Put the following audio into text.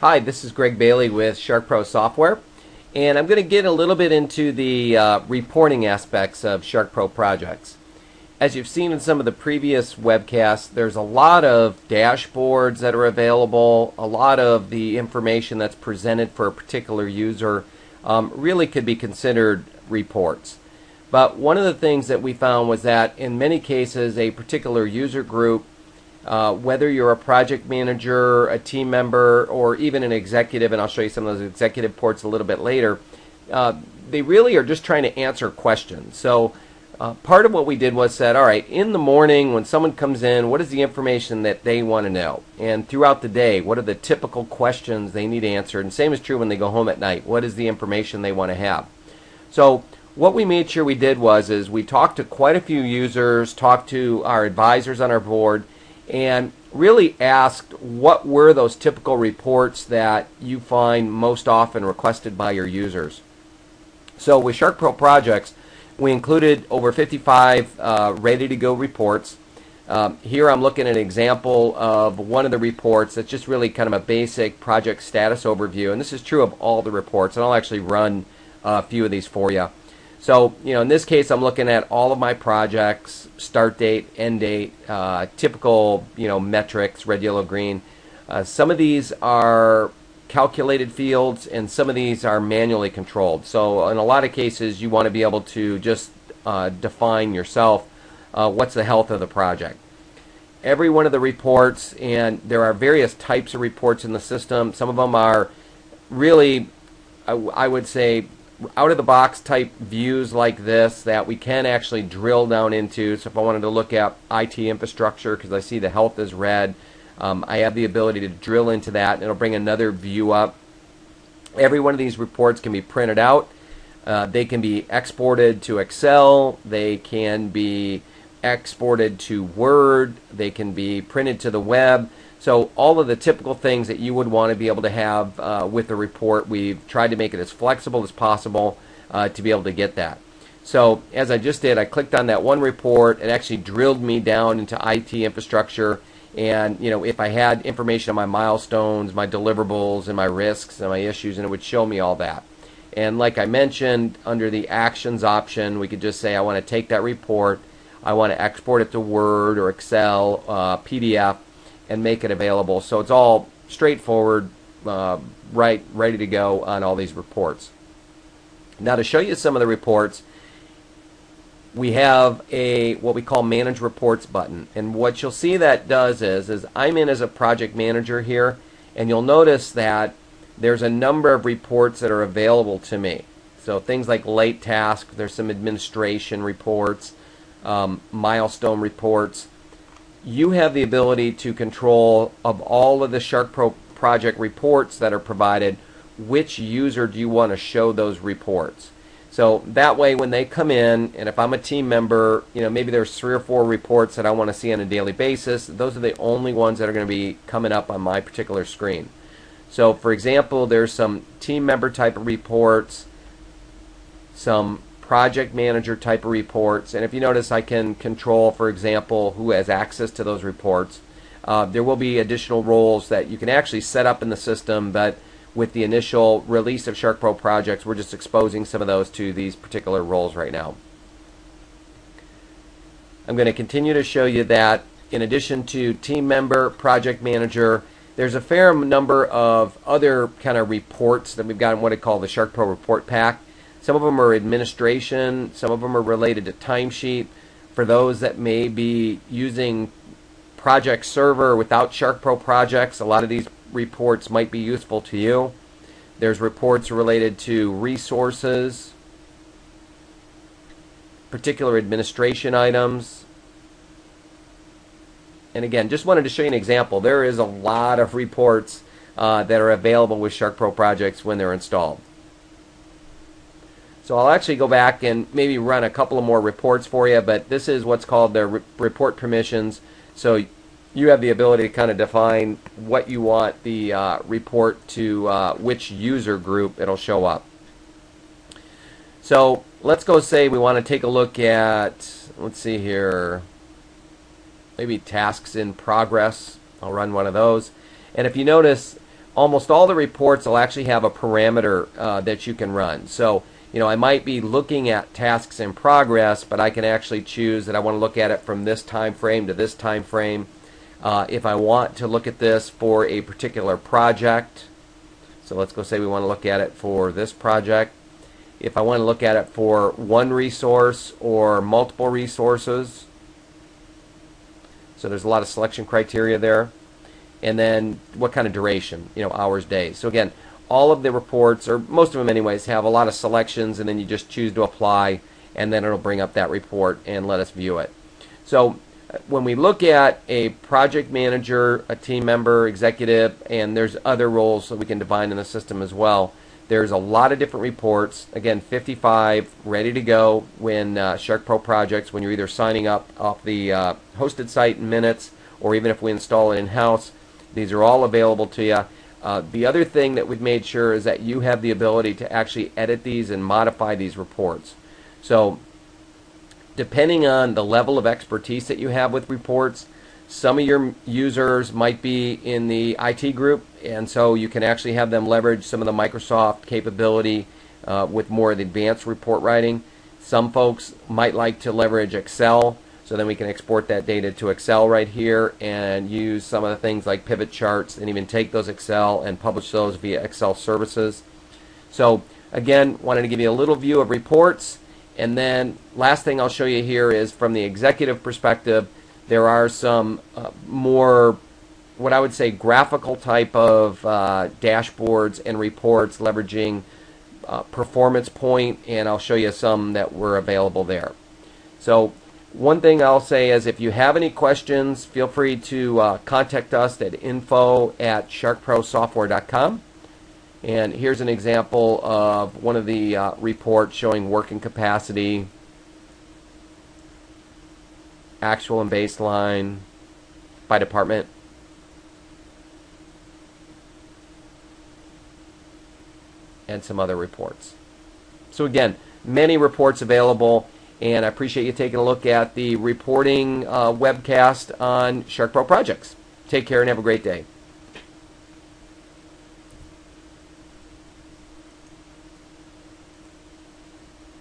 Hi, this is Greg Bailey with SharkPro Software, and I'm going to get a little bit into the reporting aspects of SharkPro Projects. As you've seen in some of the previous webcasts, there's a lot of dashboards that are available. A lot of the information that's presented for a particular user really could be considered reports. But one of the things that we found was that in many cases a particular user group, whether you're a project manager, a team member, or even an executive, and I'll show you some of those executive ports a little bit later, they really are just trying to answer questions. So part of what we did was said, all right, in the morning when someone comes in, what is the information that they want to know? And throughout the day, what are the typical questions they need answered? And same is true when they go home at night. What is the information they want to have? So what we made sure we did is we talked to quite a few users, talked to our advisors on our board, and really asked what were those typical reports that you find most often requested by your users. So with SharkPro Projects, we included over 55 ready-to-go reports. Here I'm looking at an example of one of the reports that's just really kind of a basic project status overview, and this is true of all the reports, and I'll actually run a few of these for you. So, in this case, I'm looking at all of my projects, start date, end date, typical, metrics, red, yellow, green. Some of these are calculated fields, and some of these are manually controlled. So, in a lot of cases, you want to be able to just define yourself what's the health of the project. Every one of the reports, and there are various types of reports in the system. Some of them are really, I would say, out-of-the-box type views like this that we can actually drill down into. So if I wanted to look at IT infrastructure, because I see the health is red, I have the ability to drill into that, and it'll bring another view up. Every one of these reports can be printed out. They can be exported to Excel. They can be exported to Word. They can be printed to the web. So all of the typical things that you would want to be able to have with a report, we've tried to make it as flexible as possible to be able to get that. So as I just did, I clicked on that one report. It actually drilled me down into IT infrastructure. And if I had information on my milestones, my deliverables, and my risks and my issues, and it would show me all that. And like I mentioned, under the Actions option, we could just say I want to take that report, I want to export it to Word or Excel, PDF, and make it available. So it's all straightforward, ready to go on all these reports. Now to show you some of the reports, we have a what we call Manage Reports button. And what you'll see that does is I'm in as a project manager here, and you'll notice that there's a number of reports that are available to me. So things like late task, there's some administration reports, milestone reports. You have the ability to control of all of the SharkPro project reports that are provided, which user do you want to show those reports. So that way when they come in, and if I'm a team member, maybe there's 3 or 4 reports that I want to see on a daily basis, those are the only ones that are going to be coming up on my particular screen. So for example, there's some team member type of reports, some project manager type of reports, and if you notice I can control, for example, who has access to those reports. There will be additional roles that you can actually set up in the system, but with the initial release of SharkPro Projects, we're just exposing some of those to these particular roles right now. I'm going to continue to show you that in addition to team member, project manager, there's a fair number of other kind of reports that we've got in what I call the SharkPro Report Pack. Some of them are administration, some of them are related to timesheet. For those that may be using Project Server without SharkPro Projects, a lot of these reports might be useful to you. There's reports related to resources, particular administration items. And again, just wanted to show you an example. There is a lot of reports that are available with SharkPro Projects when they're installed. So I'll actually go back and maybe run a couple of more reports for you, but this is what's called the report permissions. So you have the ability to kind of define what you want the report to which user group it'll show up. So let's go say we want to take a look at, let's see here, maybe tasks in progress. I'll run one of those. And if you notice, almost all the reports will actually have a parameter that you can run. So, I might be looking at tasks in progress, but I can actually choose that I want to look at it from this time frame to this time frame. If I want to look at this for a particular project, so let's go say we want to look at it for this project. If I want to look at it for one resource or multiple resources, so there's a lot of selection criteria there. And then what kind of duration, hours, days. So again, all of the reports, or most of them anyways, have a lot of selections, and then you just choose to apply, and then it'll bring up that report and let us view it. So when we look at a project manager, a team member, executive, and there's other roles that we can define in the system as well, there's a lot of different reports. Again, 55 ready to go when SharkPro Projects, when you're either signing up off the hosted site in minutes, or even if we install it in-house. These are all available to you. The other thing that we've made sure is that you have the ability to actually edit these and modify these reports. So depending on the level of expertise that you have with reports, some of your users might be in the IT group, and so you can actually have them leverage some of the Microsoft capability with more of the advanced report writing. Some folks might like to leverage Excel, so then we can export that data to Excel right here and use some of the things like pivot charts, and even take those Excel and publish those via Excel services. So again, wanted to give you a little view of reports. And then last thing I'll show you here is from the executive perspective, there are some more, what I would say, graphical type of dashboards and reports leveraging Performance Point, and I'll show you some that were available there. So one thing I'll say is, if you have any questions, feel free to contact us at info@sharkprosoftware.com. And here's an example of one of the reports showing working capacity, actual and baseline by department. And some other reports. So again, many reports available. And I appreciate you taking a look at the reporting webcast on SharkPro Projects. Take care and have a great day.